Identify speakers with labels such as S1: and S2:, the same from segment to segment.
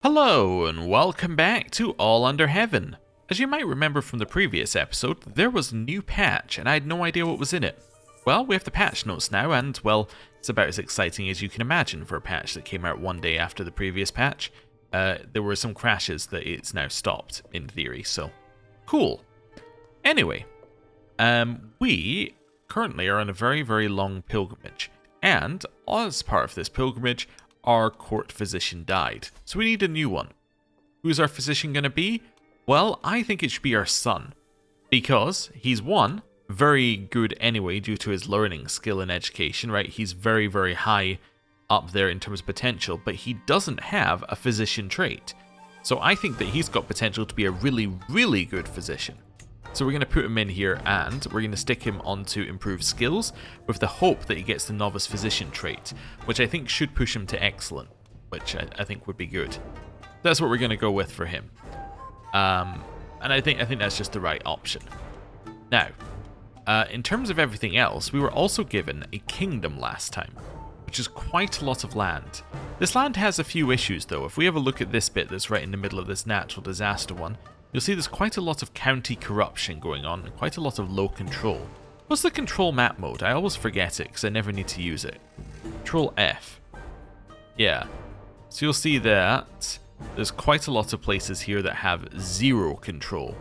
S1: Hello and welcome back to All Under Heaven. As you might remember from the previous episode, there was a new patch and I had no idea what was in it. Well, we have the patch notes now and, well, it's about as exciting as you can imagine for a patch that came out one day after the previous patch. There were some crashes that it's now stopped, in theory, so cool. Anyway, we currently are on a very, very long pilgrimage, and as part of this pilgrimage, our court physician died, so we need a new one. Who's our physician going to be? Well, I think it should be our son, because he's one, very good anyway due to his learning skill and education, right? He's very, very high up there in terms of potential, but he doesn't have a physician trait. So I think that he's got potential to be a really, really good physician. So we're going to put him in here and we're going to stick him onto improved skills with the hope that he gets the novice physician trait, which I think should push him to excellent, which I think would be good. That's what we're going to go with for him. And I think that's just the right option. Now, in terms of everything else, we were also given a kingdom last time, which is quite a lot of land. This land has a few issues though. If we have a look at this bit that's right in the middle of this natural disaster one, you'll see there's quite a lot of county corruption going on and quite a lot of low control. What's the control map mode? I always forget it because I never need to use it. Control F. Yeah. So you'll see that there's quite a lot of places here that have zero control.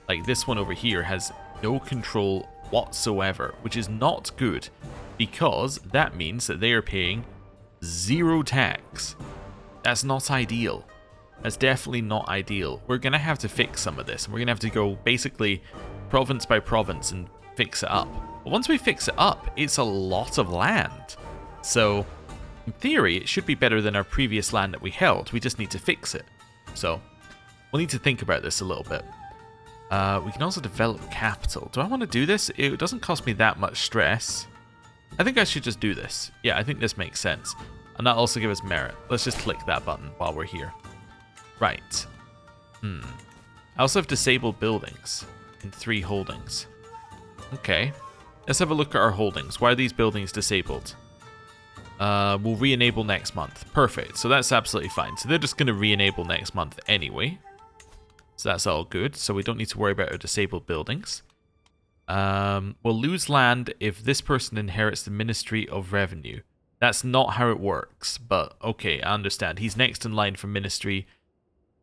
S1: Like this one over here has no control whatsoever, which is not good because that means that they are paying zero tax. That's not ideal. That's definitely not ideal. We're going to have to fix some of this. We're going to have to go basically province by province and fix it up. But once we fix it up, it's a lot of land. So, in theory, it should be better than our previous land that we held. We just need to fix it. So, we'll need to think about this a little bit. We can also develop capital. Do I want to do this? It doesn't cost me that much stress. I think I should just do this. Yeah, I think this makes sense. And that'll also give us merit. Let's just click that button while we're here. Right. I also have disabled buildings in 3 holdings. Okay. Let's have a look at our holdings. Why are these buildings disabled? We'll re-enable next month. Perfect. So that's absolutely fine. So they're just going to re-enable next month anyway. So that's all good. So we don't need to worry about our disabled buildings. We'll lose land if this person inherits the Ministry of Revenue. That's not how it works, but okay, I understand. He's next in line for Ministry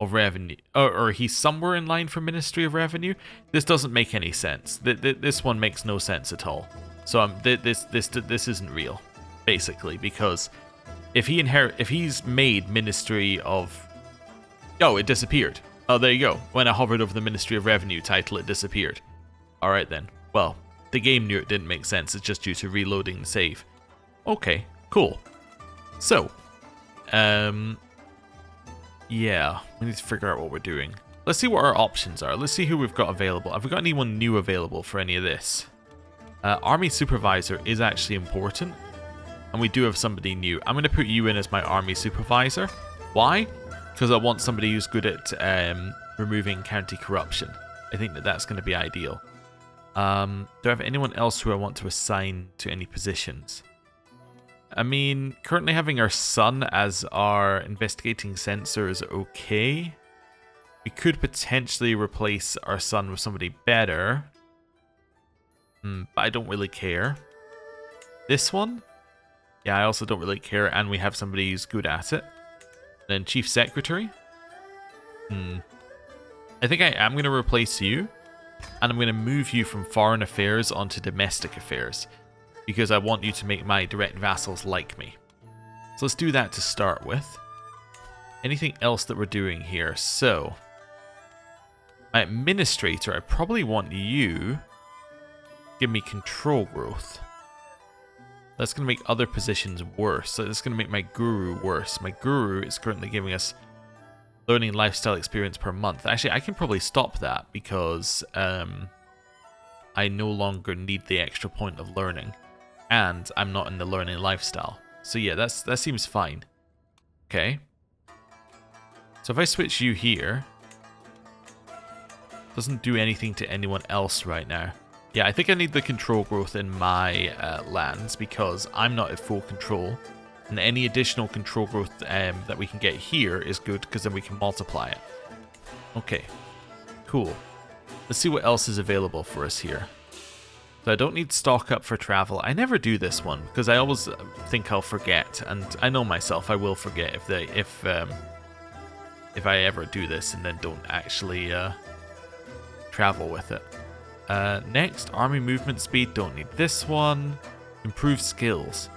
S1: of Revenue, or he's somewhere in line for Ministry of Revenue. This doesn't make any sense. This one makes no sense at all. So this isn't real, basically, because if he's made Ministry of, oh, it disappeared. Oh, there you go. When I hovered over the Ministry of Revenue title, it disappeared. All right then. Well, the game knew it didn't make sense. It's just due to reloading the save. Okay, cool. So, yeah, we need to figure out what we're doing. Let's see what our options are. Let's see who we've got available. Have we got anyone new available for any of this? Army Supervisor is actually important. And we do have somebody new. I'm going to put you in as my Army Supervisor. Why? Because I want somebody who's good at removing county corruption. I think that that's going to be ideal. Do I have anyone else who I want to assign to any positions? I mean, currently having our son as our investigating censor is okay. We could potentially replace our son with somebody better. But I don't really care. This one? Yeah, I also don't really care, and we have somebody who's good at it. Then Chief Secretary? I think I am going to replace you, and I'm going to move you from Foreign Affairs onto Domestic Affairs, because I want you to make my direct vassals like me. So let's do that to start with. Anything else that we're doing here? So, my administrator, I probably want you to give me control growth. That's going to make other positions worse. So that's going to make my guru worse. My guru is currently giving us learning lifestyle experience per month. Actually, I can probably stop that because I no longer need the extra point of learning. And I'm not in the learning lifestyle. So yeah, that seems fine. Okay. So if I switch you here, doesn't do anything to anyone else right now. Yeah, I think I need the control growth in my lands because I'm not at full control. And any additional control growth that we can get here is good, because then we can multiply it. Okay, cool. Let's see what else is available for us here. So I don't need stock up for travel. I never do this one, because I always think I'll forget. And I know myself, I will forget if I ever do this and then don't actually travel with it. Next, army movement speed. Don't need this one. Improve skills.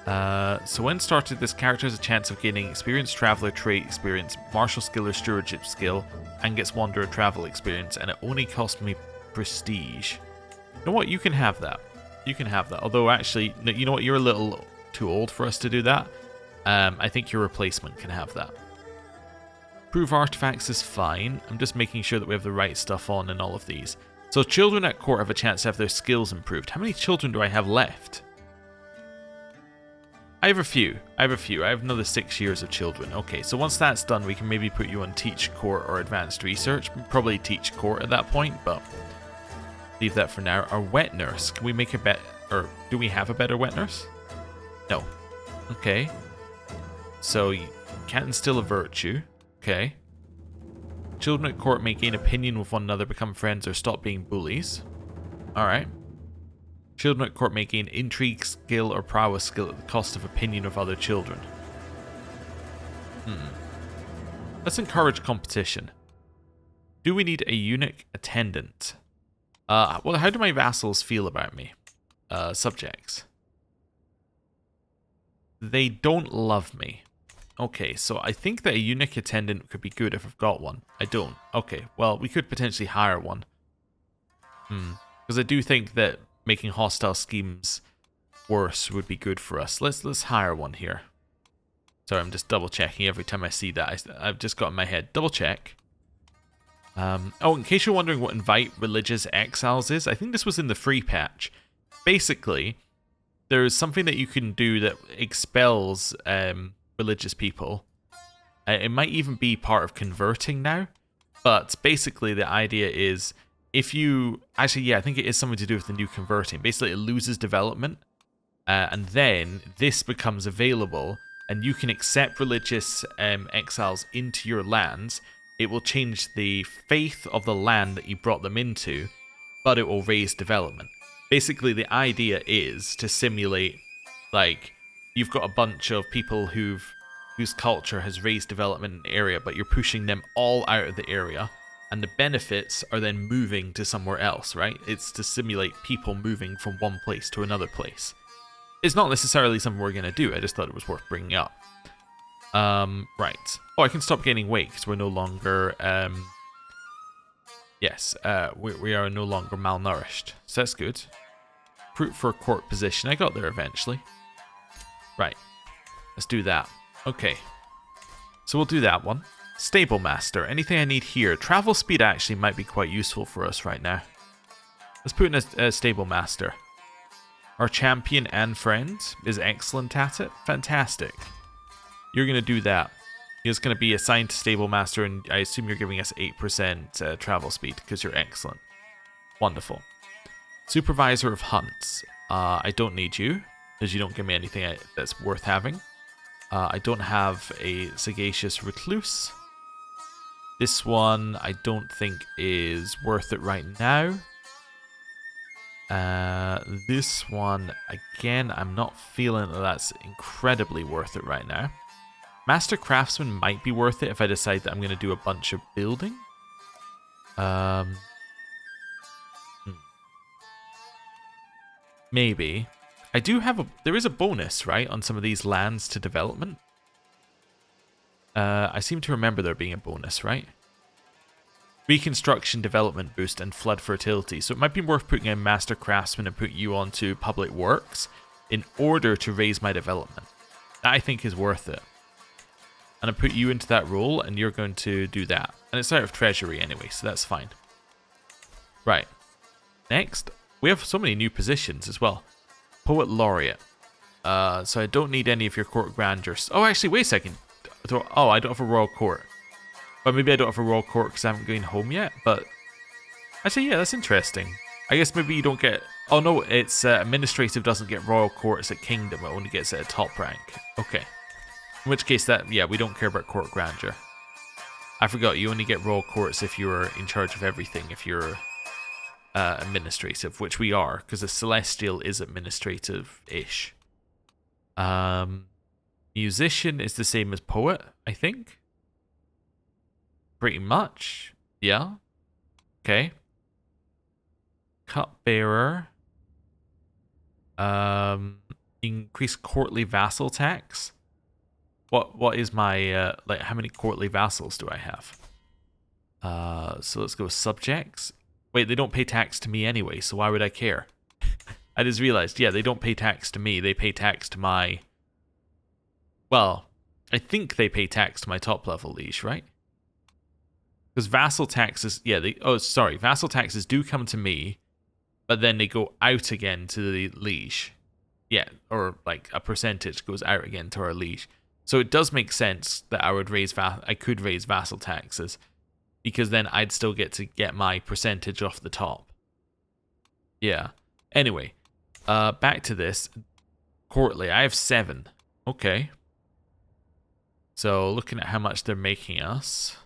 S1: So when started, this character has a chance of gaining experience, traveler trait experience, martial skill or stewardship skill, and gets wanderer travel experience, and it only cost me prestige. You know what? You can have that. You can have that. Although actually, you know what? You're a little too old for us to do that. I think your replacement can have that. Improve artifacts is fine. I'm just making sure that we have the right stuff on in all of these. So children at court have a chance to have their skills improved. How many children do I have left? I have a few. I have another 6 years of children. Okay, so once that's done, we can maybe put you on teach court or advanced research. Probably teach court at that point, but leave that for now. Our wet nurse. Can we make a bet, or do we have a better wet nurse? No. Okay. So you can't instill a virtue. Okay. Children at court may gain opinion with one another, become friends, or stop being bullies. Alright. Children at court may gain intrigue, skill, or prowess skill at the cost of opinion of other children. Let's encourage competition. Do we need a eunuch attendant? Well, how do my vassals feel about me? Subjects. They don't love me. Okay, so I think that a eunuch attendant could be good if I've got one. I don't. Okay, well, we could potentially hire one. Because I do think that making hostile schemes worse would be good for us. Let's hire one here. Sorry, I'm just double checking every time I see that. I've just got in my head. Double check. Oh, in case you're wondering what invite religious exiles is, I think this was in the free patch. Basically, there's something that you can do that expels religious people. It might even be part of converting now. But basically, the idea is, if you... Actually, yeah, I think it is something to do with the new converting. Basically, it loses development. And then this becomes available. And you can accept religious exiles into your lands. It will change the faith of the land that you brought them into. But it will raise development. Basically, the idea is to simulate, like, you've got a bunch of people whose culture has raised development in the area, but you're pushing them all out of the area. And the benefits are then moving to somewhere else, right? It's to simulate people moving from one place to another place. It's not necessarily something we're going to do. I just thought it was worth bringing up. Right. Oh, I can stop gaining weight because we're no longer... yes, we are no longer malnourished. So that's good. Recruit for a court position. I got there eventually. Right. Let's do that. Okay. So we'll do that one. Stable Master. Anything I need here? Travel speed actually might be quite useful for us right now. Let's put in a Stable Master. Our champion and friend is excellent at it. Fantastic. You're going to do that. He's going to be assigned to Stable Master, and I assume you're giving us 8% travel speed because you're excellent. Wonderful. Supervisor of Hunts. I don't need you because you don't give me anything that's worth having. I don't have a Sagacious Recluse. This one I don't think is worth it right now. This one, again, I'm not feeling that that's incredibly worth it right now. Master Craftsman might be worth it if I decide that I'm going to do a bunch of building. Maybe. I do have there is a bonus, right, on some of these lands to development. I seem to remember there being a bonus, right? Reconstruction, development boost, and flood fertility. So it might be worth putting in Master Craftsman and put you onto Public Works in order to raise my development. That I think is worth it. And I put you into that role, and you're going to do that. And it's out of treasury anyway, so that's fine. Right. Next, we have so many new positions as well. Poet Laureate. So I don't need any of your court grandeurs. Oh, actually, wait a second. Oh, I don't have a royal court. Or maybe I don't have a royal court because I haven't gone home yet. But actually, yeah, that's interesting. I guess maybe you don't get... Oh no, it's administrative doesn't get royal courts at kingdom. It only gets it at top rank. Okay. In which case that, yeah, we don't care about court grandeur. I forgot, you only get royal courts if you're in charge of everything, if you're administrative, which we are, because the celestial is administrative-ish. Musician is the same as poet, I think. Pretty much. Yeah. Okay. Cupbearer. Increase courtly vassal tax. What is my like how many courtly vassals do I have? So let's go subjects. Wait, they don't pay tax to me anyway, so why would I care? I just realized, yeah, they don't pay tax to me, they pay tax to my... Well, I think they pay tax to my top level liege, right? Because vassal taxes, yeah, vassal taxes do come to me, but then they go out again to the liege. Yeah, or like a percentage goes out again to our liege. So it does make sense that I would I could raise vassal taxes, because then I'd still get to get my percentage off the top. Yeah. Anyway, back to this. Courtly, I have 7. Okay. So looking at how much they're making us,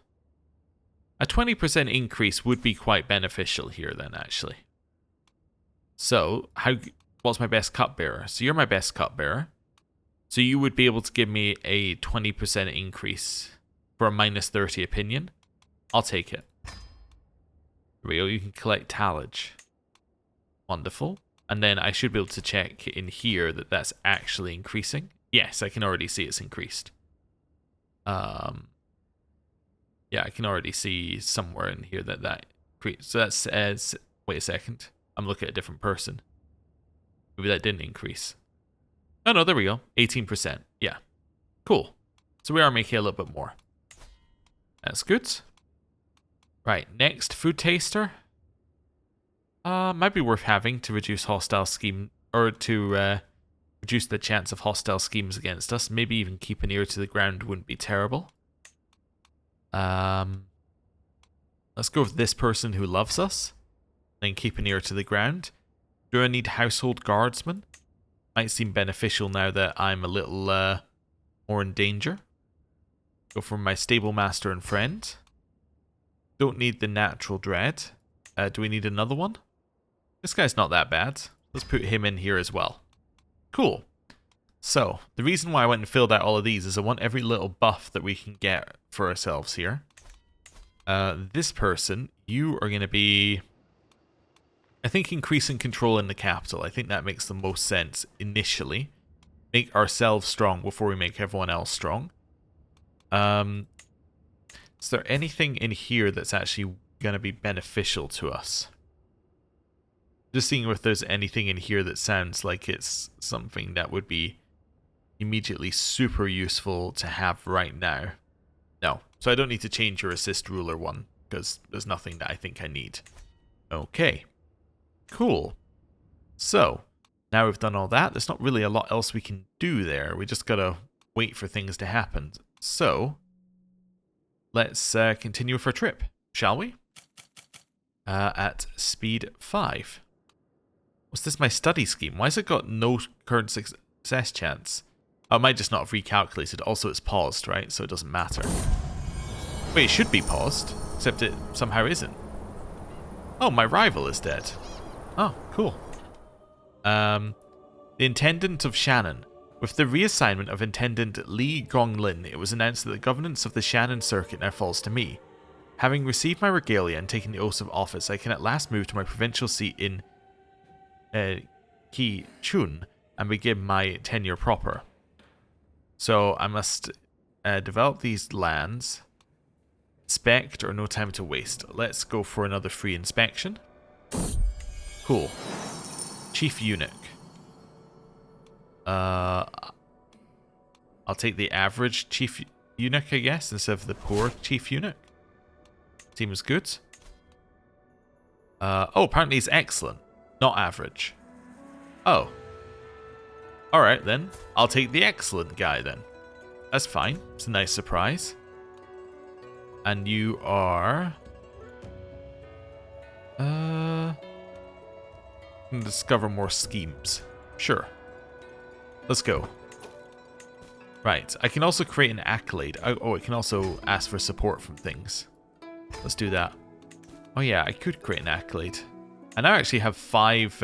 S1: a 20% increase would be quite beneficial here then, actually. So, what's my best cupbearer? So you're my best cupbearer. So you would be able to give me a 20% increase for a -30 opinion. I'll take it. Here we go, you can collect tallage. Wonderful. And then I should be able to check in here that that's actually increasing. Yes, I can already see it's increased. Yeah, I can already see somewhere in here that increased. So that says, wait a second, I'm looking at a different person. Maybe that didn't increase. Oh no, there we go, 18%. Yeah, cool. So we are making a little bit more. That's good. Right, next, food taster. Might be worth having to reduce hostile scheme, or to reduce the chance of hostile schemes against us. Maybe even keep an ear to the ground wouldn't be terrible. Let's go with this person who loves us, then keep an ear to the ground. Do I need household guardsmen? Might seem beneficial now that I'm a little more in danger. Go for my stable master and friend. Don't need the natural dread. Do we need another one? This guy's not that bad. Let's put him in here as well. Cool. So, the reason why I went and filled out all of these is I want every little buff that we can get for ourselves here. This person, you are going to be... I think increasing control in the capital. I think that makes the most sense initially. Make ourselves strong before we make everyone else strong. Is there anything in here that's actually going to be beneficial to us? Just seeing if there's anything in here that sounds like it's something that would be immediately super useful to have right now. No. So I don't need to change your assist ruler one, because there's nothing that I think I need. Okay. Cool. So, now we've done all that, there's not really a lot else we can do there. We just gotta wait for things to happen. So, let's continue with our trip, shall we? At speed 5. Was this my study scheme? Why has it got no current success chance? Oh, it might just not have recalculated. Also, it's paused, right? So it doesn't matter. Wait, it should be paused, except it somehow isn't. Oh, my rival is dead. Oh, cool. The Intendant of Shannon. With the reassignment of Intendant Li Gonglin, it was announced that the governance of the Shannon Circuit now falls to me. Having received my regalia and taken the oath of office, I can at last move to my provincial seat in Ki Chun and begin my tenure proper. So I must develop these lands. Inspect or no time to waste. Let's go for another free inspection. Cool. Chief Eunuch. I'll take the average Chief Eunuch, I guess, instead of the poor Chief Eunuch. Seems good. Oh, apparently it's excellent, not average. Oh. Alright then. I'll take the excellent guy then. That's fine. It's a nice surprise. And you are... And discover more schemes. Sure. Let's go. Right, I can also create an accolade. Oh, I can also ask for support from things. Let's do that. Oh yeah, I could create an accolade. I now actually have 5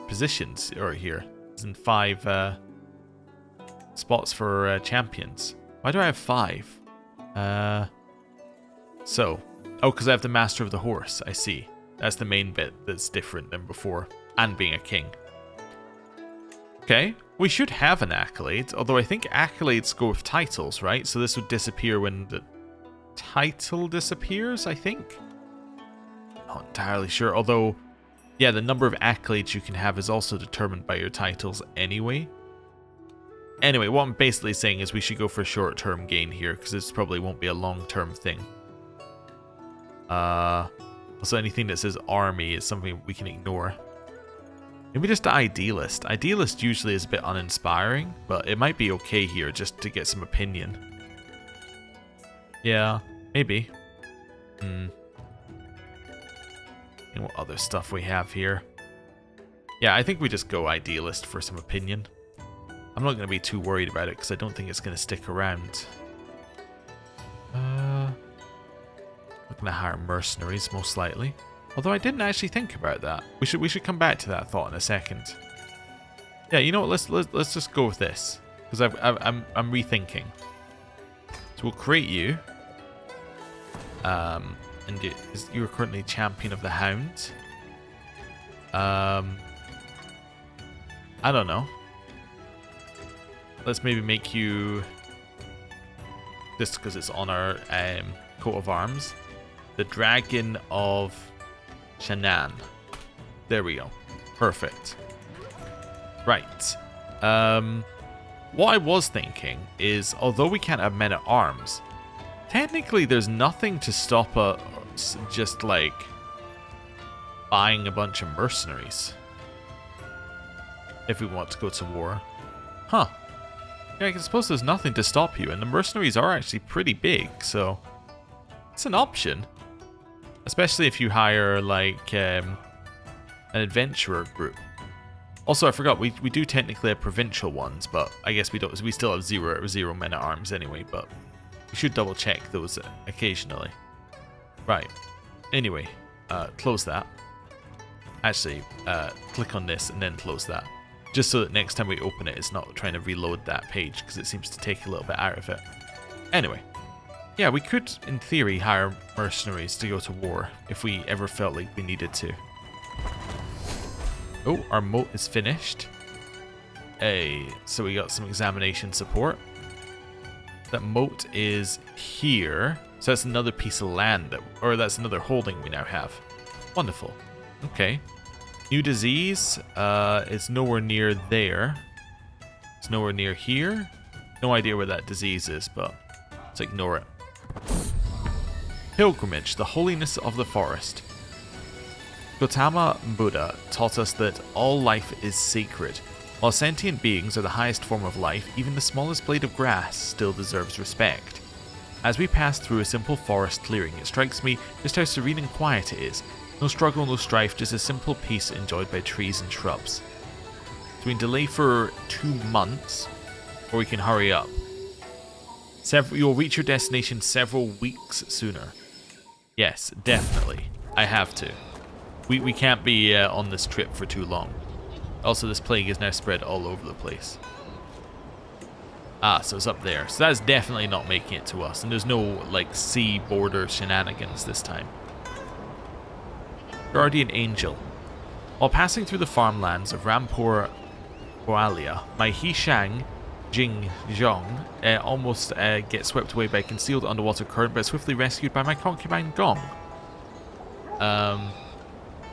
S1: positions over here. And 5 spots for champions. Why do I have 5? Oh, because I have the Master of the Horse. I see. That's the main bit that's different than before. And being a king. Okay, we should have an accolade, although I think accolades go with titles, right? So this would disappear when the title disappears, I think? Not entirely sure, although, yeah, the number of accolades you can have is also determined by your titles anyway. Anyway, what I'm basically saying is we should go for short-term gain here, because this probably won't be a long-term thing. Also, anything that says army is something we can ignore. Maybe just the Idealist. Idealist usually is a bit uninspiring, but it might be okay here just to get some opinion. Yeah, maybe. And what other stuff we have here? Yeah, I think we just go Idealist for some opinion. I'm not going to be too worried about it because I don't think it's going to stick around. We're going to hire mercenaries, most likely. Although I didn't actually think about that. We should come back to that thought in a second. Yeah, you know what? Let's just go with this because I'm rethinking. So we'll create you. And you're currently champion of the Hound. I don't know. Let's maybe make you just because it's on our coat of arms. The Dragon of Shannon. There we go. Perfect. Right. What I was thinking is, although we can't have men at arms, technically there's nothing to stop us just like buying a bunch of mercenaries if we want to go to war. Huh. Yeah, I suppose there's nothing to stop you, and the mercenaries are actually pretty big, so it's an option. Especially if you hire, like, an adventurer group. Also, I forgot, we do technically have provincial ones, but I guess we don't. We still have zero men at arms anyway, but we should double check those occasionally. Right. Anyway, close that. Actually, click on this and then close that. Just so that next time we open it, it's not trying to reload that page, because it seems to take a little bit out of it. Anyway. Yeah, we could, in theory, hire mercenaries to go to war if we ever felt like we needed to. Oh, our moat is finished. Hey, so we got some examination support. That moat is here. So that's another piece of land, or that's another holding we now have. Wonderful. Okay. New disease is nowhere near there. It's nowhere near here. No idea where that disease is, but let's ignore it. Pilgrimage, the holiness of the forest. Gautama Buddha taught us that all life is sacred. While sentient beings are the highest form of life, even the smallest blade of grass still deserves respect. As we pass through a simple forest clearing, it strikes me just how serene and quiet it is. No struggle, no strife, just a simple peace enjoyed by trees and shrubs. So we can delay for 2 months, or we can hurry up. You'll reach your destination several weeks sooner. Yes, definitely. I have to. We can't be on this trip for too long. Also, this plague is now spread all over the place. Ah, so it's up there. So that's definitely not making it to us. And there's no, like, sea border shenanigans this time. Guardian Angel. While passing through the farmlands of Rampur Boalia, my Hishang Jing Zhong almost gets swept away by a concealed underwater current, but swiftly rescued by my concubine Gong.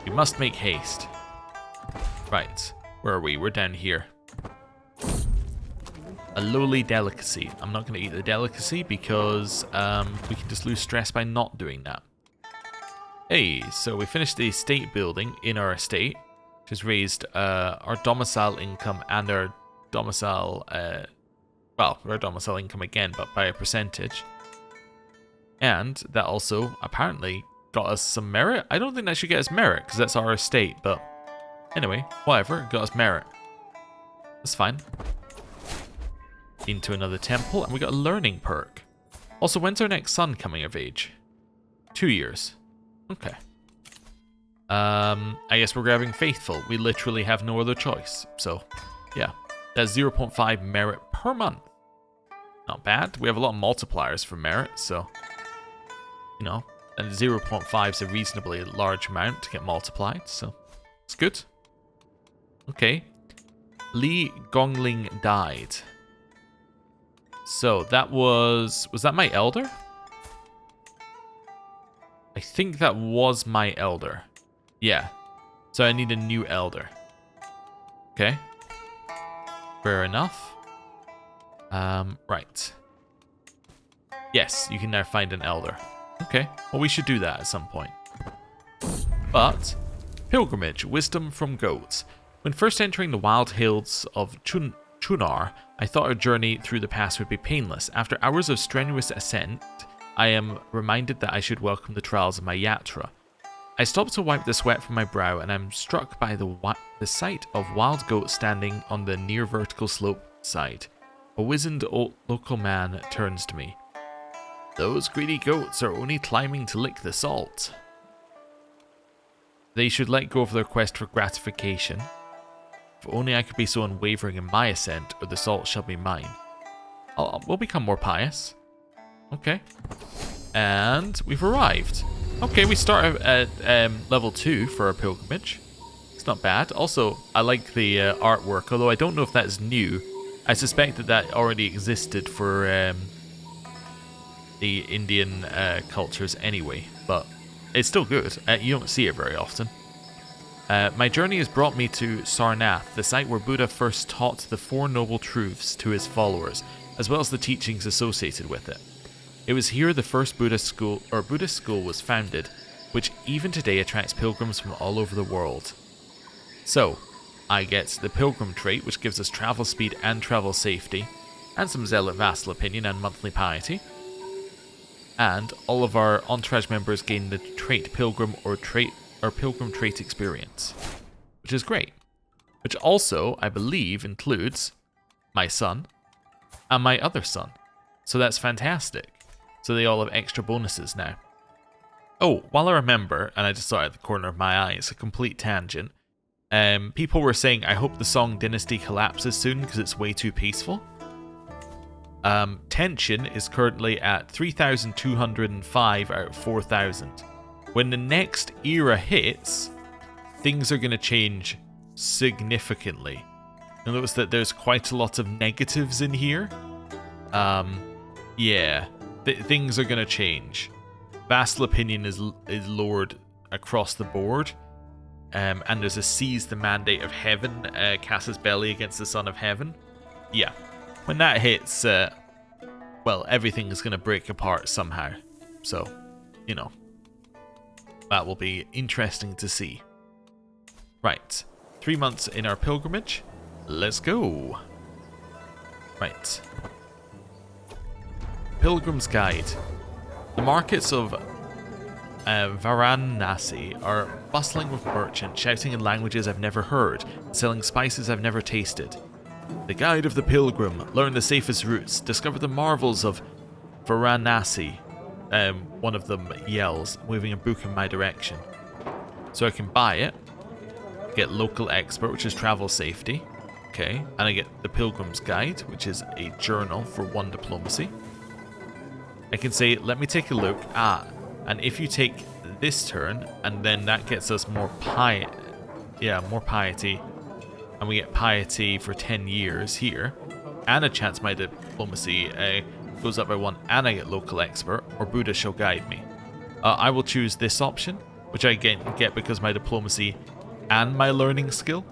S1: We must make haste. Right, where are we? We're down here. A lowly delicacy. I'm not going to eat the delicacy because we can just lose stress by not doing that. Hey, so we finished the estate building in our estate, which has raised our domicile income and our domicile, our domicile income again, but by a percentage. And that also apparently got us some merit. I don't think that should get us merit because that's our estate, but Anyway, whatever, got us merit. That's fine. Into another temple, and we got a learning perk. Also, when's our next son coming of age? 2 years. Okay. I guess we're grabbing Faithful. We literally have no other choice. So, yeah. That's 0.5 merit per month. Not bad. We have a lot of multipliers for merit, so... You know, and 0.5 is a reasonably large amount to get multiplied, so... It's good. Okay. Li Gongling died. So, that was... Was that my elder? I think that was my elder. Yeah. So I need a new elder. Okay. Fair enough. Right. Yes, you can now find an elder. Okay. Well, we should do that at some point. But... Pilgrimage, wisdom from goats. When first entering the wild hills of Chunar, I thought our journey through the pass would be painless. After hours of strenuous ascent, I am reminded that I should welcome the trials of my yatra. I stopped to wipe the sweat from my brow, and I'm struck by the sight of wild goats standing on the near vertical slope side. A wizened old local man turns to me. Those greedy goats are only climbing to lick the salt. They should let go of their quest for gratification. If only I could be so unwavering in my ascent, or the salt shall be mine. We'll become more pious. Okay. And we've arrived. Okay, we start at level 2 for our pilgrimage. It's not bad. Also, I like the artwork, although I don't know if that is new. I suspect that that already existed for the Indian cultures anyway, but it's still good. You don't see it very often. My journey has brought me to Sarnath, the site where Buddha first taught the Four Noble Truths to his followers, as well as the teachings associated with it. It was here the first Buddhist school was founded, which even today attracts pilgrims from all over the world. So, I get the Pilgrim trait, which gives us travel speed and travel safety, and some Zealot Vassal Opinion and monthly piety. And all of our entourage members gain the trait Pilgrim or Pilgrim trait experience, which is great. Which also, I believe, includes my son and my other son. So that's fantastic. So they all have extra bonuses now. Oh, while I remember, and I just saw it at the corner of my eye, it's a complete tangent. People were saying, I hope the song Dynasty collapses soon because it's way too peaceful. Tension is currently at 3,205 out of 4,000. When the next era hits, things are going to change significantly. You'll notice that there's quite a lot of negatives in here. Yeah. Things are going to change. Vassal Opinion is lowered across the board. And there's a Seize the Mandate of Heaven, Cass's belly against the Son of Heaven. Yeah. When that hits, well, everything is going to break apart somehow. So, you know. That will be interesting to see. Right. 3 months in our pilgrimage. Let's go. Right. Pilgrim's Guide. The markets of Varanasi are bustling with merchants, shouting in languages I've never heard, selling spices I've never tasted. The Guide of the Pilgrim. Learn the safest routes. Discover the marvels of Varanasi. One of them yells, waving a book in my direction. So I can buy it. Get Local Expert, which is travel safety. Okay. And I get the Pilgrim's Guide, which is a journal for 1 diplomacy. I can say, let me take a look. And if you take this turn, and then that gets us more piety. Yeah, more piety. And we get piety for 10 years here. And a chance my diplomacy goes up by 1, and I get Local Expert, or Buddha shall guide me. I will choose this option, which I get because my diplomacy and my learning skill.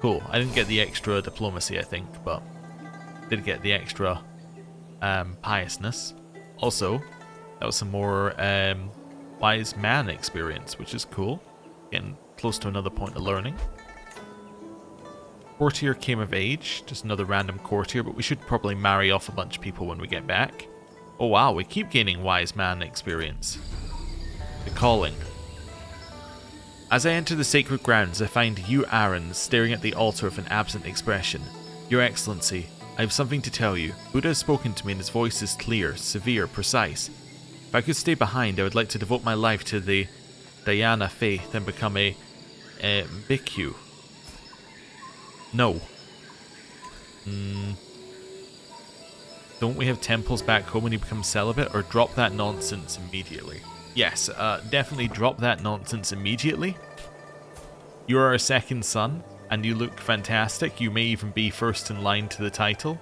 S1: Cool. I didn't get the extra diplomacy, I think, but did get the extra piousness. Also, that was some more wise man experience, which is cool. Getting close to another point of learning. Courtier came of age, just another random courtier, but we should probably marry off a bunch of people when we get back. Oh wow, we keep gaining wise man experience. The calling. As I enter the sacred grounds, I find you, Aaron, staring at the altar with an absent expression. Your Excellency, I have something to tell you. Buddha has spoken to me and his voice is clear, severe, precise. If I could stay behind, I would like to devote my life to the Dhyana faith and become a bhikkhu. No. Don't we have temples back home when you become celibate? Or drop that nonsense immediately? Yes, definitely drop that nonsense immediately. You are our second son, and you look fantastic. You may even be first in line to the title.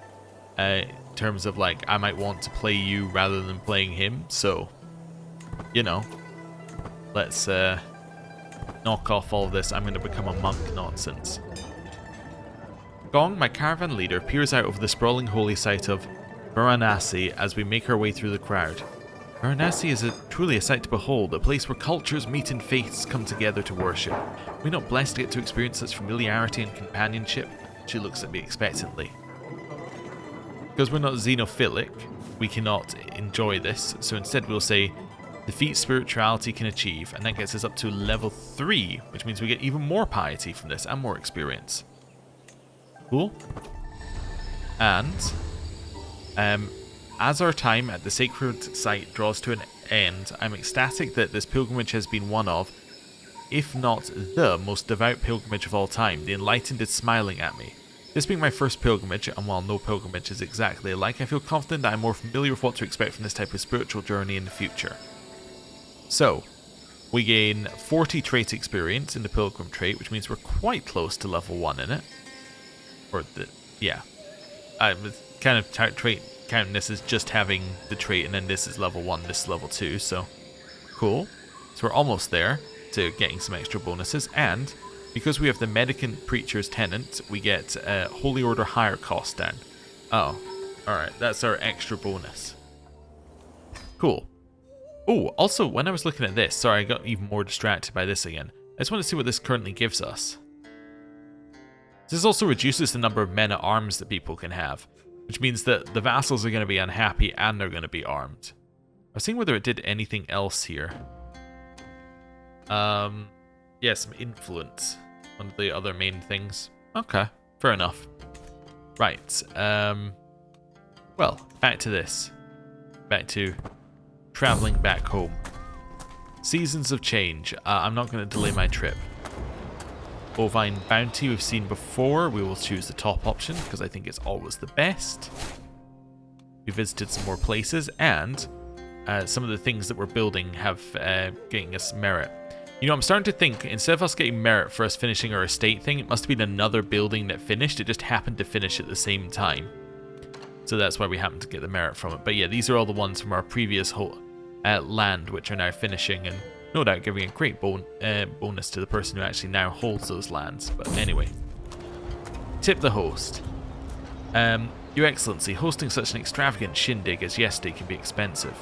S1: In terms of, like, I might want to play you rather than playing him. So, you know, let's knock off all this I'm going to become a monk nonsense. Gong, my caravan leader, peers out over the sprawling holy site of Varanasi as we make our way through the crowd. Varanasi is truly a sight to behold, a place where cultures meet and faiths come together to worship. We're not blessed to get to experience such familiarity and companionship. She looks at me expectantly. Because we're not xenophilic, we cannot enjoy this, so instead we'll say, the feat spirituality can achieve, and that gets us up to level 3, which means we get even more piety from this and more experience. Cool. And as our time at the sacred site draws to an end, I'm ecstatic that this pilgrimage has been one of, if not the most devout pilgrimage of all time. The enlightened is smiling at me. This being my first pilgrimage, and while no pilgrimage is exactly alike, I feel confident that I'm more familiar with what to expect from this type of spiritual journey in the future. So, we gain 40 trait experience in the pilgrim trait, which means we're quite close to level 1 in it. Or, yeah. Kind of trait counting this as just having the trait, and then this is level 1, this is level 2, so cool. So we're almost there to getting some extra bonuses, and because we have the Mendicant Preacher's Tenant, we get Holy Order higher cost down. Oh, alright, that's our extra bonus. Cool. Oh, also, when I was looking at this, sorry, I got even more distracted by this again. I just want to see what this currently gives us. This also reduces the number of men-at-arms that people can have, which means that the vassals are going to be unhappy and they're going to be armed. I was seeing whether it did anything else here. Yeah, some influence. One of the other main things. Okay, fair enough. Right, well, back to this. Back to traveling back home. Seasons of change. I'm not going to delay my trip. Bovine Bounty we've seen before. We will choose the top option because I think it's always the best. We visited some more places, and some of the things that we're building have getting us merit. You know, I'm starting to think, instead of us getting merit for us finishing our estate thing, it must have been another building that finished. It just happened to finish at the same time. So that's why we happened to get the merit from it. But yeah, these are all the ones from our previous land, which are now finishing, and no doubt giving a great bonus to the person who actually now holds those lands. But anyway. Tip the host. Your Excellency, hosting such an extravagant shindig as yesterday can be expensive.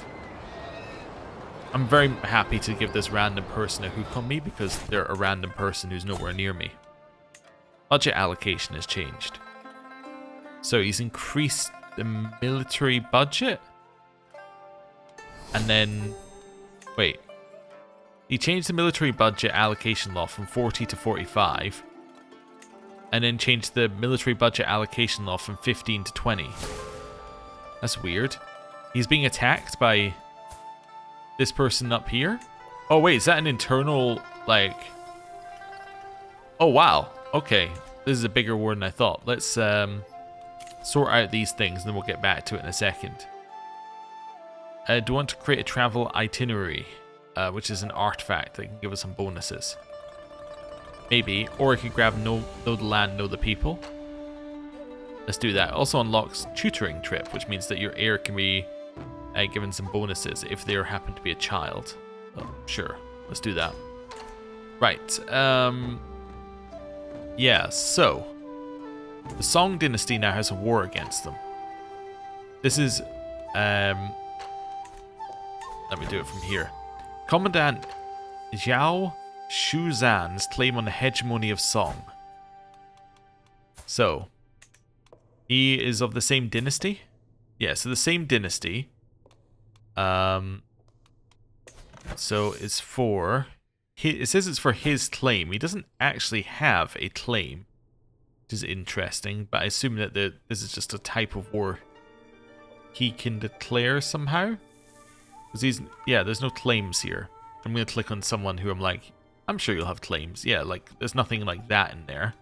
S1: I'm very happy to give this random person a hook on me because they're a random person who's nowhere near me. Budget allocation has changed. So he's increased the military budget? And then... wait. He changed the military budget allocation law from 40 to 45. And then changed the military budget allocation law from 15 to 20. That's weird. He's being attacked by this person up here? Oh wait, is that an internal, like... oh wow, okay. This is a bigger war than I thought. Let's sort out these things and then we'll get back to it in a second. Do you want to create a travel itinerary? Which is an artifact that can give us some bonuses. Maybe. Or I could grab know the land, know the people. Let's do that. Also unlocks tutoring trip, which means that your heir can be given some bonuses if they happen to be a child. Oh, sure. Let's do that. Right. Yeah, so the Song Dynasty now has a war against them. This is let me do it from here. Commandant Zhao Shuzan's claim on the hegemony of Song. So, he is of the same dynasty? Yeah, so the same dynasty. So it's for it says it's for his claim. He doesn't actually have a claim, which is interesting, but I assume that this is just a type of war he can declare somehow. Because there's no claims here. I'm going to click on someone who I'm like, I'm sure you'll have claims. Yeah, like, there's nothing like that in there.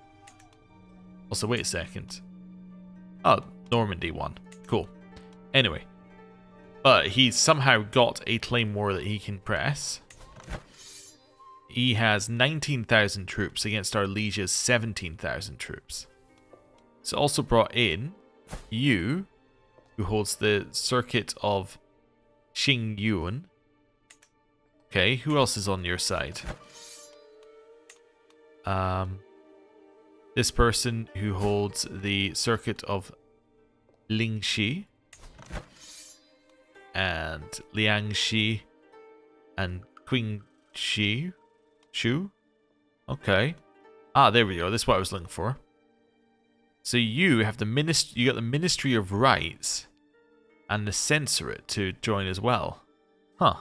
S1: Also, wait a second. Oh, Normandy one. Cool. Anyway. But he's somehow got a claim war that he can press. He has 19,000 troops against our liege's 17,000 troops. It's also brought in you, who holds the circuit of Xingyuan. Okay, who else is on your side? This person who holds the circuit of Lingxi and Liangxi and Qingxi. Shu? Okay. Ah, there we go. This is what I was looking for. So you have the you got the Ministry of Rights and the Censorate to join as well. Huh.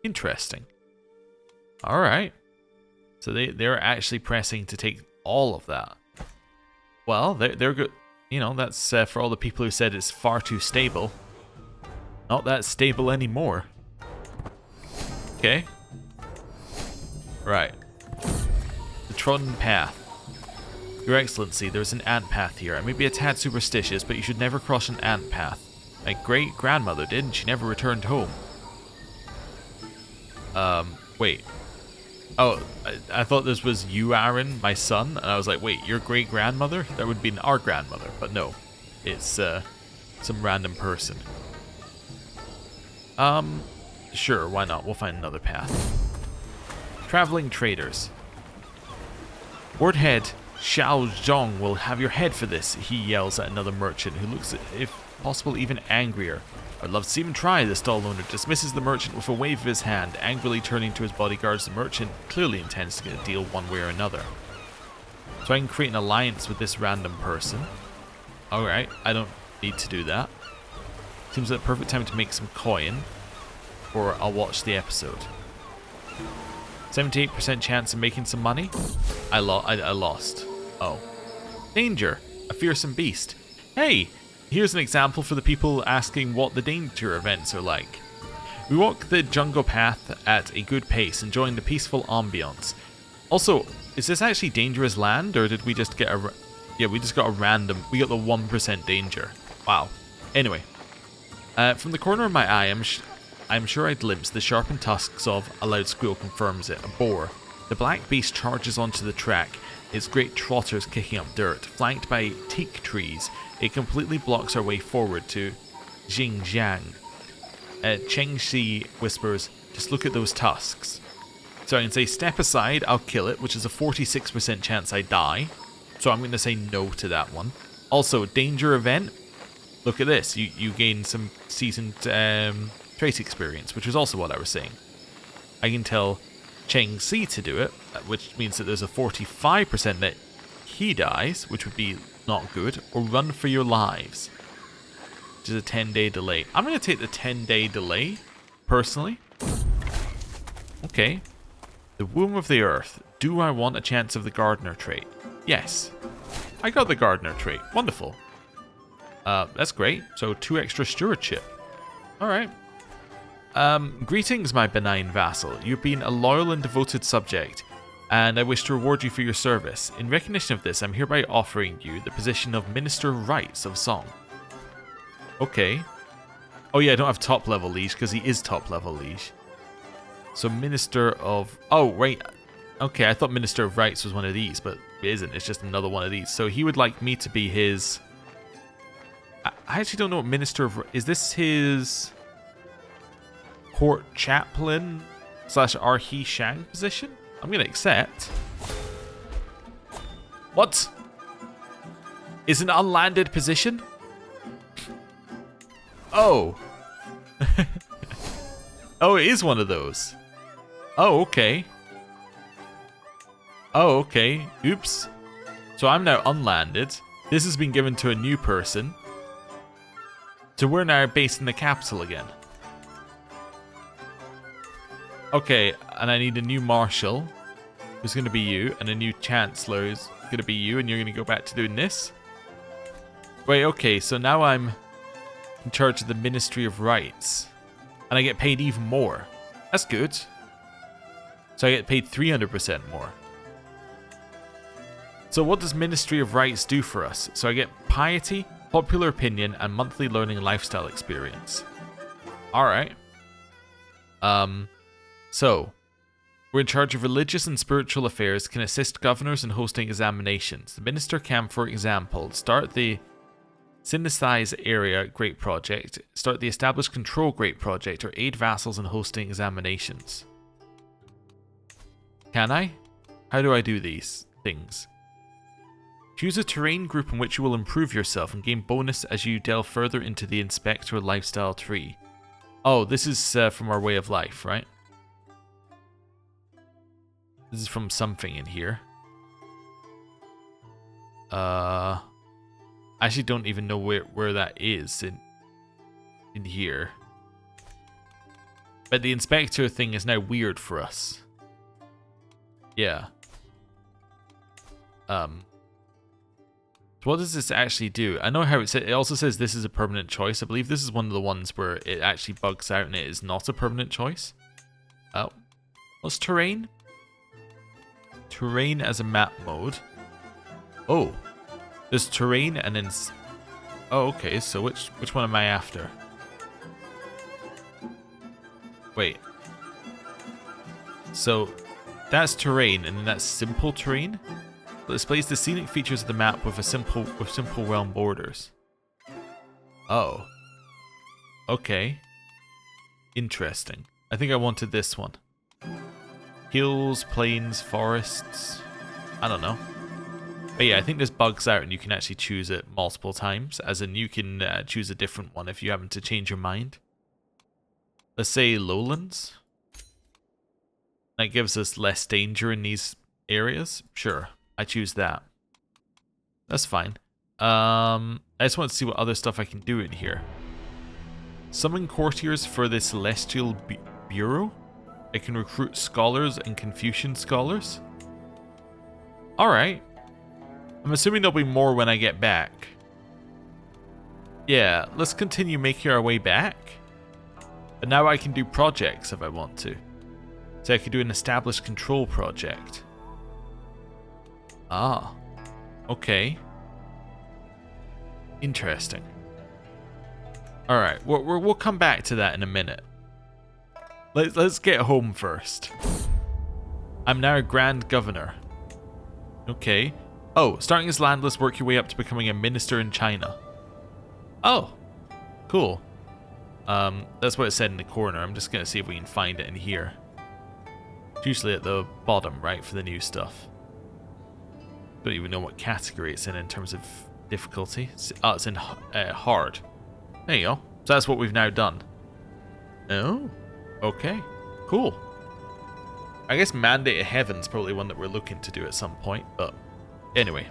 S1: Interesting. Alright. So they're actually pressing to take all of that. Well, they're good. You know, that's for all the people who said it's far too stable. Not that stable anymore. Okay. Right. The trodden path. Your Excellency, there's an ant path here. I may be a tad superstitious, but you should never cross an ant path. My great-grandmother did, and she never returned home. Wait. Oh, I thought this was you, Aaron, my son, and I was like, wait, your great-grandmother? That would be our grandmother, but no. It's, some random person. Sure, why not? We'll find another path. Traveling traders. Wardhead Xiao Zhong will have your head for this, he yells at another merchant who looks, if possible, even angrier. I'd love to see him try, the stall owner dismisses the merchant with a wave of his hand, angrily turning to his bodyguards. The merchant clearly intends to get a deal one way or another. So I can create an alliance with this random person. Alright, I don't need to do that. Seems like the perfect time to make some coin, or I'll watch the episode. 78% chance of making some money? I lost. Oh. Danger! A fearsome beast. Hey! Here's an example for the people asking what the danger events are like. We walk the jungle path at a good pace, enjoying the peaceful ambience. Also, is this actually dangerous land, or did we just get a... Yeah, we just got a random... We got the 1% danger. Wow. Anyway. From the corner of my eye, I'm sure I glimpsed the sharpened tusks of, a loud squeal confirms it, a boar. The black beast charges onto the track, its great trotters kicking up dirt. Flanked by teak trees, it completely blocks our way forward to Xinjiang. Cheng Xi whispers, just look at those tusks. So I can say, step aside, I'll kill it, which is a 46% chance I die. So I'm going to say no to that one. Also, danger event. Look at this, you gain some seasoned... trait experience, which is also what I was saying. I can tell Cheng Si to do it, which means that there's a 45% that he dies, which would be not good, or run for your lives, which is a 10-day delay. I'm going to take the 10-day delay, personally. Okay. The Womb of the Earth. Do I want a chance of the Gardener trait? Yes. I got the Gardener trait. Wonderful. That's great. So 2 extra stewardship. Alright. Greetings, my benign vassal. You've been a loyal and devoted subject, and I wish to reward you for your service. In recognition of this, I'm hereby offering you the position of Minister of Rights of Song. Okay. Oh yeah, I don't have top level liege, because he is top level liege. So Minister of... Oh, right. Okay, I thought Minister of Rights was one of these, but it isn't. It's just another one of these. So he would like me to be his... I actually don't know what Minister of... Is this his... Court Chaplain / Arhe Shang position? I'm going to accept. What? Is an unlanded position? Oh. Oh, it is one of those. Oh, okay. Oh, okay. Oops. So I'm now unlanded. This has been given to a new person. So we're now based in the capital again. Okay, and I need a new marshal, who's going to be you, and a new chancellor, who's going to be you, and you're going to go back to doing this? Wait, okay, so now I'm in charge of the Ministry of Rights, and I get paid even more. That's good. So I get paid 300% more. So what does Ministry of Rights do for us? So I get piety, popular opinion, and monthly learning lifestyle experience. Alright. So, we're in charge of religious and spiritual affairs, can assist governors in hosting examinations. The minister can, for example, start the Synthesize Area Great Project, start the Establish Control Great Project, or aid vassals in hosting examinations. Can I? How do I do these things? Choose a terrain group in which you will improve yourself and gain bonus as you delve further into the Inspector lifestyle tree. Oh, this is from our way of life, right? This is from something in here. I actually don't even know where that is in here. But the Inspector thing is now weird for us. Yeah. So what does this actually do? I know how it also says this is a permanent choice. I believe this is one of the ones where it actually bugs out and it is not a permanent choice. Oh. What's terrain? Terrain as a map mode. Oh. There's terrain and then... Oh, okay. So which one am I after? Wait. So that's terrain and then that's simple terrain? It displays the scenic features of the map with simple realm borders. Oh. Okay. Interesting. I think I wanted this one. Hills, plains, forests. I don't know. But yeah, I think this bugs out and you can actually choose it multiple times. As in, you can choose a different one if you happen to change your mind. Let's say lowlands. That gives us less danger in these areas. Sure. I choose that. That's fine. I just want to see what other stuff I can do in here. Summon courtiers for the Celestial Bureau. I can recruit scholars and Confucian scholars. Alright. I'm assuming there'll be more when I get back. Yeah, let's continue making our way back. But now I can do projects if I want to. So I could do an established control project. Ah. Okay. Interesting. Alright, we'll come back to that in a minute. Let's get home first. I'm now a Grand Governor. Okay. Oh, starting as landless, work your way up to becoming a minister in China. Oh. Cool. That's what it said in the corner. I'm just going to see if we can find it in here. It's usually at the bottom, right, for the new stuff. Don't even know what category it's in terms of difficulty. Oh, it's in hard. There you go. So that's what we've now done. Oh. Okay, cool. I guess Mandate of Heaven's probably one that we're looking to do at some point, but anyway.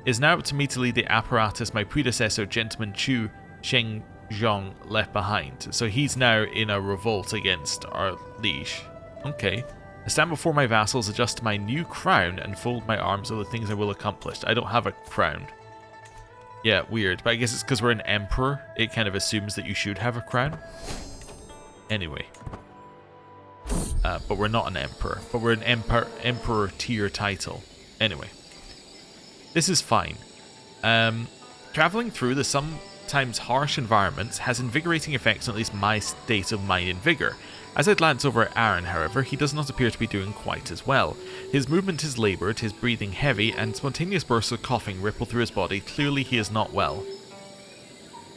S1: It's now up to me to lead the apparatus my predecessor, Gentleman Chu Shengzhong, left behind. So he's now in a revolt against our liege. Okay. I stand before my vassals, adjust to my new crown, and fold my arms over the things I will accomplish. I don't have a crown. Yeah, weird, but I guess it's because we're an emperor. It kind of assumes that you should have a crown. Anyway. But we're not an emperor. But we're an emperor tier title. Anyway. This is fine. Traveling through the sometimes harsh environments has invigorating effects on at least my state of mind and vigor. As I glance over at Aaron, however, he does not appear to be doing quite as well. His movement is laboured, his breathing heavy, and spontaneous bursts of coughing ripple through his body. Clearly he is not well.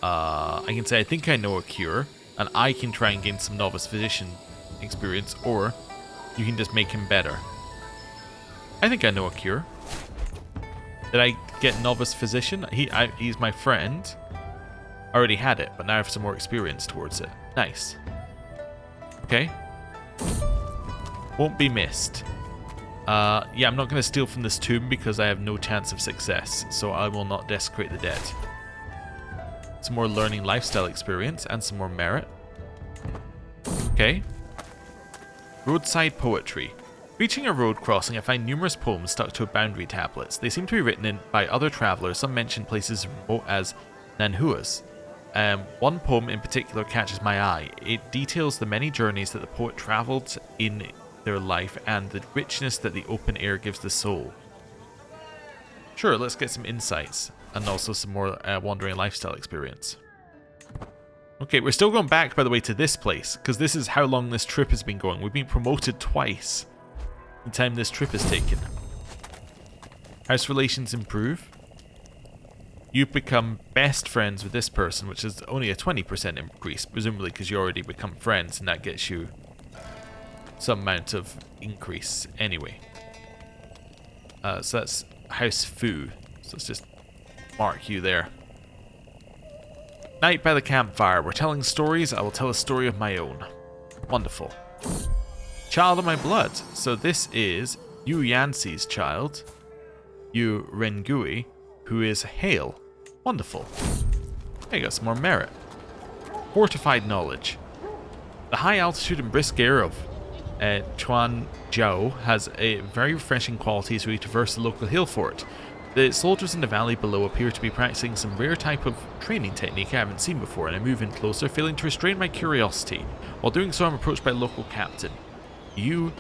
S1: I can say I think I know a cure. And I can try and gain some novice physician experience, or you can just make him better. I think I know a cure. Did I get novice physician? He's my friend. I already had it, but now I have some more experience towards it. Nice. Okay. Won't be missed. Yeah, I'm not going to steal from this tomb because I have no chance of success, so I will not desecrate the dead. Some more learning lifestyle experience and some more merit. Okay. Roadside poetry. Reaching a road crossing, I find numerous poems stuck to boundary tablets. They seem to be written by other travellers. Some mention places as remote as Nanhuas. One poem in particular catches my eye. It details the many journeys that the poet travelled in their life and the richness that the open air gives the soul. Sure, let's get some insights and also some more wandering lifestyle experience. Okay, we're still going back, by the way, to this place, because this is how long this trip has been going. We've been promoted twice in the time this trip has taken. House relations improve. You've become best friends with this person, which is only a 20% increase, presumably because you already become friends, and that gets you some amount of increase anyway. So that's House Fu. So let's just mark you there. Night by the campfire. We're telling stories. I will tell a story of my own. Wonderful. Child of my blood. So this is Yu Yanxi's child, Yu Rengui, who is Hale. Wonderful. I got some more merit. Fortified knowledge. The high altitude and brisk air of Chuan Jiao has a very refreshing quality as we traverse the local hill fort. The soldiers in the valley below appear to be practicing some rare type of training technique I haven't seen before, and I move in closer, failing to restrain my curiosity. While doing so, I'm approached by a local captain, Yu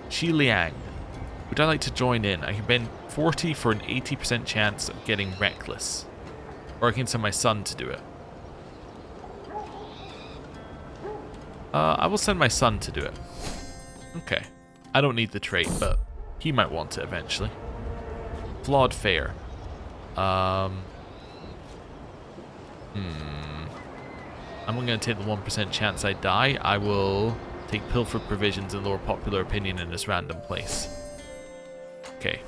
S1: Xiliang. Would I like to join in? I can bend 40 for an 80% chance of getting reckless. Or I can send my son to do it. I will send my son to do it. Okay. I don't need the trait, but he might want it eventually. Flawed fare. I'm going to take the 1% chance I die. I will take pilfered provisions and lower popular opinion in this random place. Okay.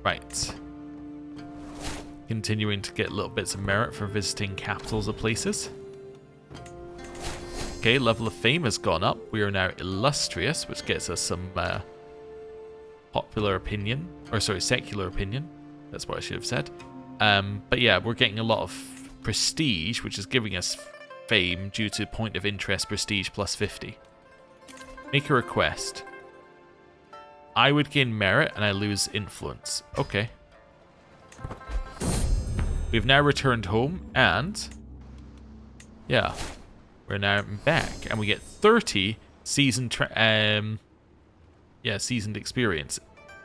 S1: Right. Continuing to get little bits of merit for visiting capitals of places. Okay, level of fame has gone up. We are now illustrious, which gets us some popular opinion. Or sorry, secular opinion. That's what I should have said. But yeah, we're getting a lot of prestige, which is giving us fame due to point of interest prestige plus 50. Make a request. I would gain merit and I lose influence. Okay. We've now returned home and yeah, we're now back and we get 30 seasoned seasoned experience,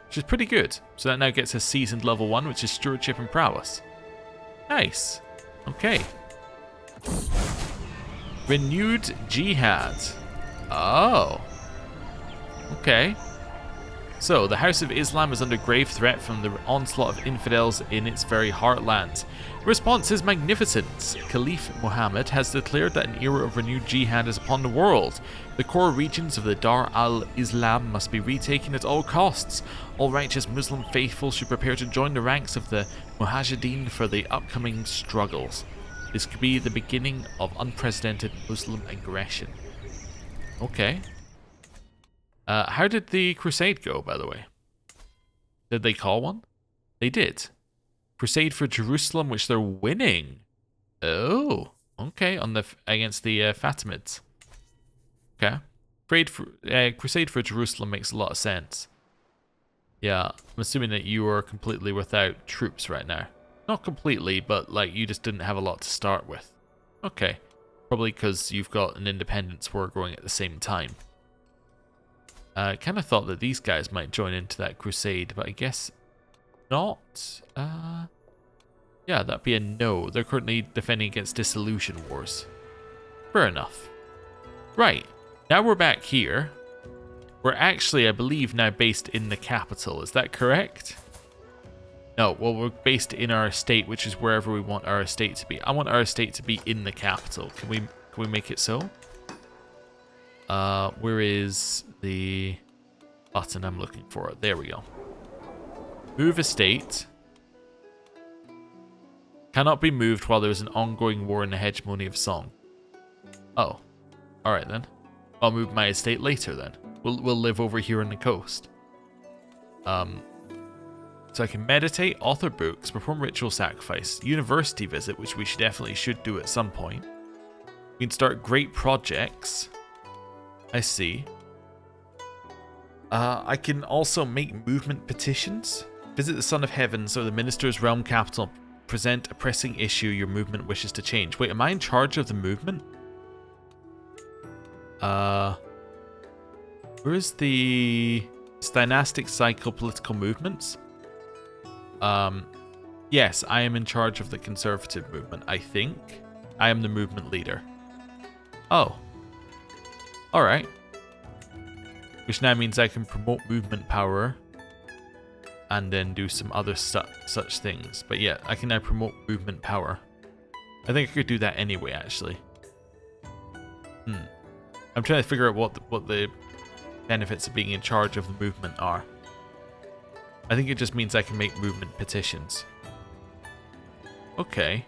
S1: which is pretty good. So that now gets us seasoned level 1, which is stewardship and prowess. Nice. Okay. Renewed jihad. Oh. Okay. So, the House of Islam is under grave threat from the onslaught of infidels in its very heartland. The response is magnificent. Caliph Muhammad has declared that an era of renewed jihad is upon the world. The core regions of the Dar al-Islam must be retaken at all costs. All righteous Muslim faithful should prepare to join the ranks of the Mujahideen for the upcoming struggles. This could be the beginning of unprecedented Muslim aggression. Okay. How did the crusade go, by the way? Did they call one? They did. Crusade for Jerusalem, which they're winning. Oh, okay. Against the Fatimids. Okay. Crusade for Jerusalem makes a lot of sense. Yeah, I'm assuming that you are completely without troops right now. Not completely, but like you just didn't have a lot to start with. Okay. Probably because you've got an independence war going at the same time. I kind of thought that these guys might join into that crusade, but I guess not. Yeah, that'd be a no. They're currently defending against dissolution wars. Fair enough. Right, now we're back here. We're actually, I believe, now based in the capital. Is that correct? No, well, we're based in our estate, which is wherever we want our estate to be. I want our estate to be in the capital. Can we make it so? Where is the button I'm looking for? There we go. Move estate. Cannot be moved while there is an ongoing war in the hegemony of Song. Oh. Alright then. I'll move my estate later then. We'll live over here on the coast. So I can meditate, author books, perform ritual sacrifice, university visit, which we definitely should do at some point. We can start great projects. I see. I can also make movement petitions. Visit the Son of Heaven, so the Minister's realm capital. Present a pressing issue your movement wishes to change. Wait, am I in charge of the movement? Where is the dynastic cycle political movements? Yes, I am in charge of the conservative movement, I think. I am the movement leader. Oh. Alright. Which now means I can promote movement power and then do some other such things. But yeah, I can now promote movement power. I think I could do that anyway, actually. I'm trying to figure out what the benefits of being in charge of the movement are. I think it just means I can make movement petitions. Okay.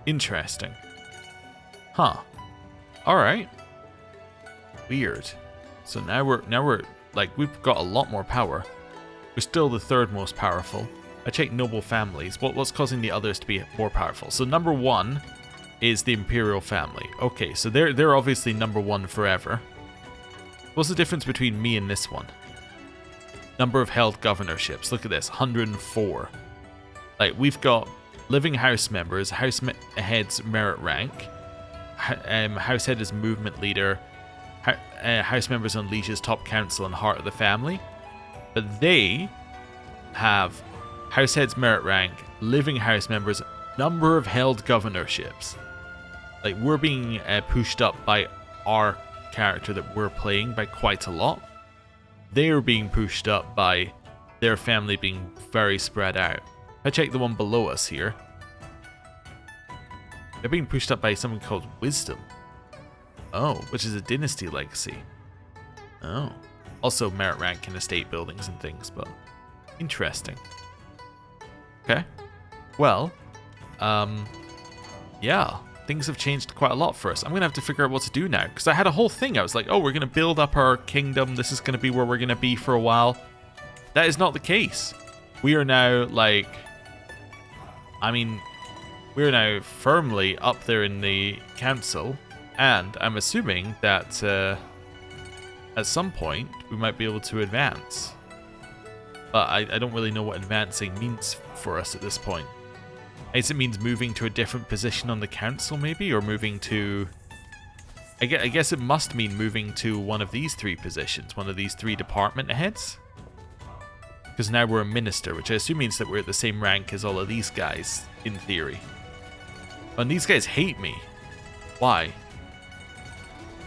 S1: Interesting. Huh. Alright. Weird. So now we're like, we've got a lot more power. We're still the third most powerful. I checked noble families. What's causing the others to be more powerful? So number one is the imperial family. Okay, so they're obviously number one forever. What's the difference between me and this one? Number of held governorships. Look at this, 104. Like, we've got living house members, head's merit rank, house head is movement leader, house members on liege's top council and heart of the family. But they have house head's merit rank, living house members, number of held governorships. Like, we're being pushed up by our character that we're playing by quite a lot. They're being pushed up by their family being very spread out. I check the one below us here. They're being pushed up by something called wisdom. Oh, which is a dynasty legacy. Oh. Also merit rank in estate buildings and things, but interesting. Okay. Well, yeah, things have changed quite a lot for us. I'm going to have to figure out what to do now, because I had a whole thing. I was like, oh, we're going to build up our kingdom. This is going to be where we're going to be for a while. That is not the case. We are now, like, I mean, we're now firmly up there in the council, and I'm assuming that at some point we might be able to advance. But I don't really know what advancing means for us at this point. I guess it means moving to a different position on the council, maybe, or moving to... I guess it must mean moving to one of these three positions, one of these three department heads. Because now we're a minister, which I assume means that we're at the same rank as all of these guys, in theory. And these guys hate me. Why?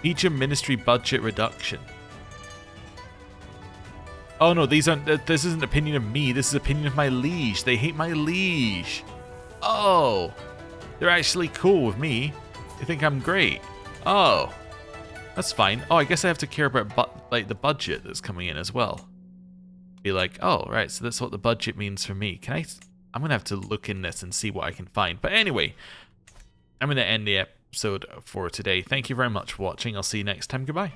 S1: Feature ministry budget reduction. Oh no, these aren't. This isn't opinion of me. This is opinion of my liege. They hate my liege. Oh, they're actually cool with me. They think I'm great. Oh, that's fine. Oh, I guess I have to care about like the budget that's coming in as well. Be like, oh right, so that's what the budget means for me. Can I? I'm gonna have to look in this and see what I can find. But anyway, I'm gonna end the episode for today. Thank you very much for watching. I'll see you next time. Goodbye.